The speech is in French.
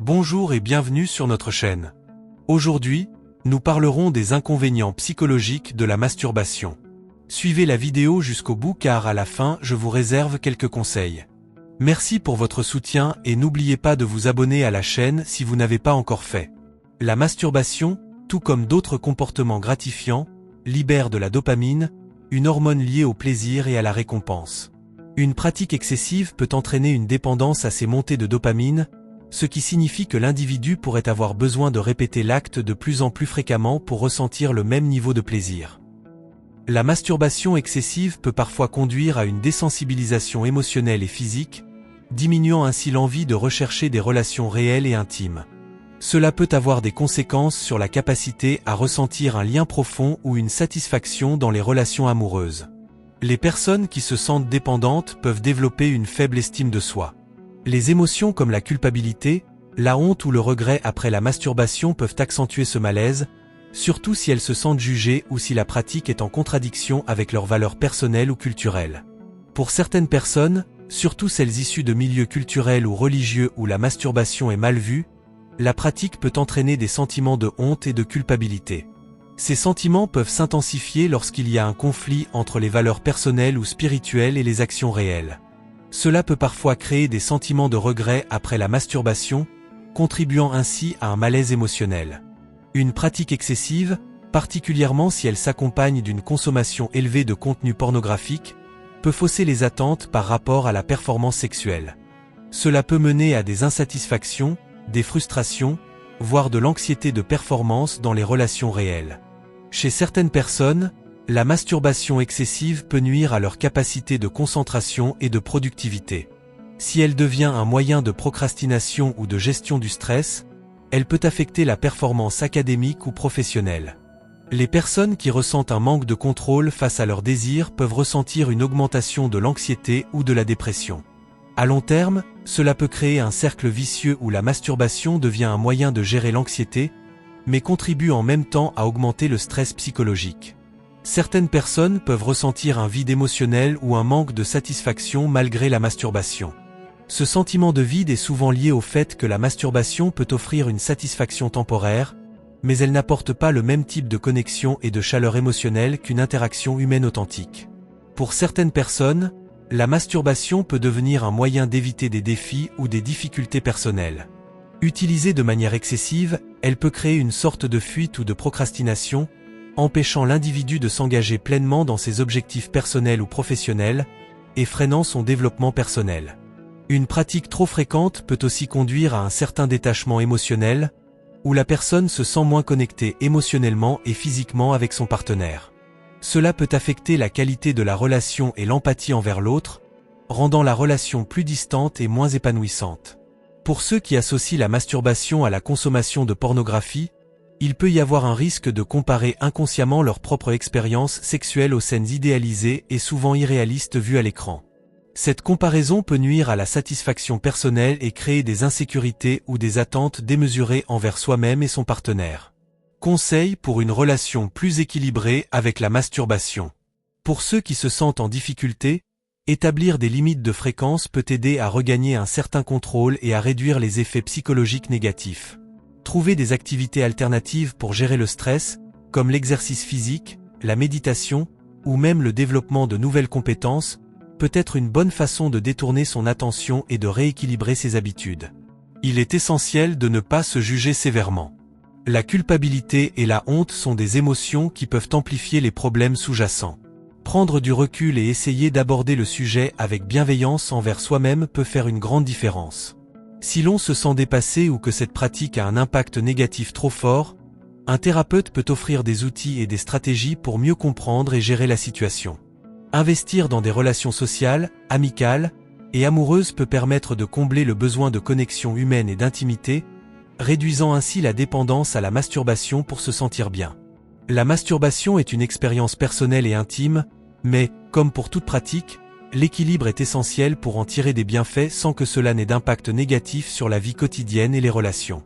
Bonjour et bienvenue sur notre chaîne. Aujourd'hui, nous parlerons des inconvénients psychologiques de la masturbation. Suivez la vidéo jusqu'au bout car à la fin, je vous réserve quelques conseils. Merci pour votre soutien et n'oubliez pas de vous abonner à la chaîne si vous n'avez pas encore fait. La masturbation, tout comme d'autres comportements gratifiants, libère de la dopamine, une hormone liée au plaisir et à la récompense. Une pratique excessive peut entraîner une dépendance à ces montées de dopamine, ce qui signifie que l'individu pourrait avoir besoin de répéter l'acte de plus en plus fréquemment pour ressentir le même niveau de plaisir. La masturbation excessive peut parfois conduire à une désensibilisation émotionnelle et physique, diminuant ainsi l'envie de rechercher des relations réelles et intimes. Cela peut avoir des conséquences sur la capacité à ressentir un lien profond ou une satisfaction dans les relations amoureuses. Les personnes qui se sentent dépendantes peuvent développer une faible estime de soi. Les émotions comme la culpabilité, la honte ou le regret après la masturbation peuvent accentuer ce malaise, surtout si elles se sentent jugées ou si la pratique est en contradiction avec leurs valeurs personnelles ou culturelles. Pour certaines personnes, surtout celles issues de milieux culturels ou religieux où la masturbation est mal vue, la pratique peut entraîner des sentiments de honte et de culpabilité. Ces sentiments peuvent s'intensifier lorsqu'il y a un conflit entre les valeurs personnelles ou spirituelles et les actions réelles. Cela peut parfois créer des sentiments de regret après la masturbation, contribuant ainsi à un malaise émotionnel. Une pratique excessive, particulièrement si elle s'accompagne d'une consommation élevée de contenu pornographique, peut fausser les attentes par rapport à la performance sexuelle. Cela peut mener à des insatisfactions, des frustrations, voire de l'anxiété de performance dans les relations réelles. Chez certaines personnes, la masturbation excessive peut nuire à leur capacité de concentration et de productivité. Si elle devient un moyen de procrastination ou de gestion du stress, elle peut affecter la performance académique ou professionnelle. Les personnes qui ressentent un manque de contrôle face à leurs désirs peuvent ressentir une augmentation de l'anxiété ou de la dépression. À long terme, cela peut créer un cercle vicieux où la masturbation devient un moyen de gérer l'anxiété, mais contribue en même temps à augmenter le stress psychologique. Certaines personnes peuvent ressentir un vide émotionnel ou un manque de satisfaction malgré la masturbation. Ce sentiment de vide est souvent lié au fait que la masturbation peut offrir une satisfaction temporaire, mais elle n'apporte pas le même type de connexion et de chaleur émotionnelle qu'une interaction humaine authentique. Pour certaines personnes, la masturbation peut devenir un moyen d'éviter des défis ou des difficultés personnelles. Utilisée de manière excessive, elle peut créer une sorte de fuite ou de procrastination, empêchant l'individu de s'engager pleinement dans ses objectifs personnels ou professionnels, et freinant son développement personnel. Une pratique trop fréquente peut aussi conduire à un certain détachement émotionnel, où la personne se sent moins connectée émotionnellement et physiquement avec son partenaire. Cela peut affecter la qualité de la relation et l'empathie envers l'autre, rendant la relation plus distante et moins épanouissante. Pour ceux qui associent la masturbation à la consommation de pornographie, il peut y avoir un risque de comparer inconsciemment leur propre expérience sexuelle aux scènes idéalisées et souvent irréalistes vues à l'écran. Cette comparaison peut nuire à la satisfaction personnelle et créer des insécurités ou des attentes démesurées envers soi-même et son partenaire. Conseils pour une relation plus équilibrée avec la masturbation. Pour ceux qui se sentent en difficulté, établir des limites de fréquence peut aider à regagner un certain contrôle et à réduire les effets psychologiques négatifs. Trouver des activités alternatives pour gérer le stress, comme l'exercice physique, la méditation, ou même le développement de nouvelles compétences, peut être une bonne façon de détourner son attention et de rééquilibrer ses habitudes. Il est essentiel de ne pas se juger sévèrement. La culpabilité et la honte sont des émotions qui peuvent amplifier les problèmes sous-jacents. Prendre du recul et essayer d'aborder le sujet avec bienveillance envers soi-même peut faire une grande différence. Si l'on se sent dépassé ou que cette pratique a un impact négatif trop fort, un thérapeute peut offrir des outils et des stratégies pour mieux comprendre et gérer la situation. Investir dans des relations sociales, amicales et amoureuses peut permettre de combler le besoin de connexion humaine et d'intimité, réduisant ainsi la dépendance à la masturbation pour se sentir bien. La masturbation est une expérience personnelle et intime, mais, comme pour toute pratique, l'équilibre est essentiel pour en tirer des bienfaits sans que cela n'ait d'impact négatif sur la vie quotidienne et les relations.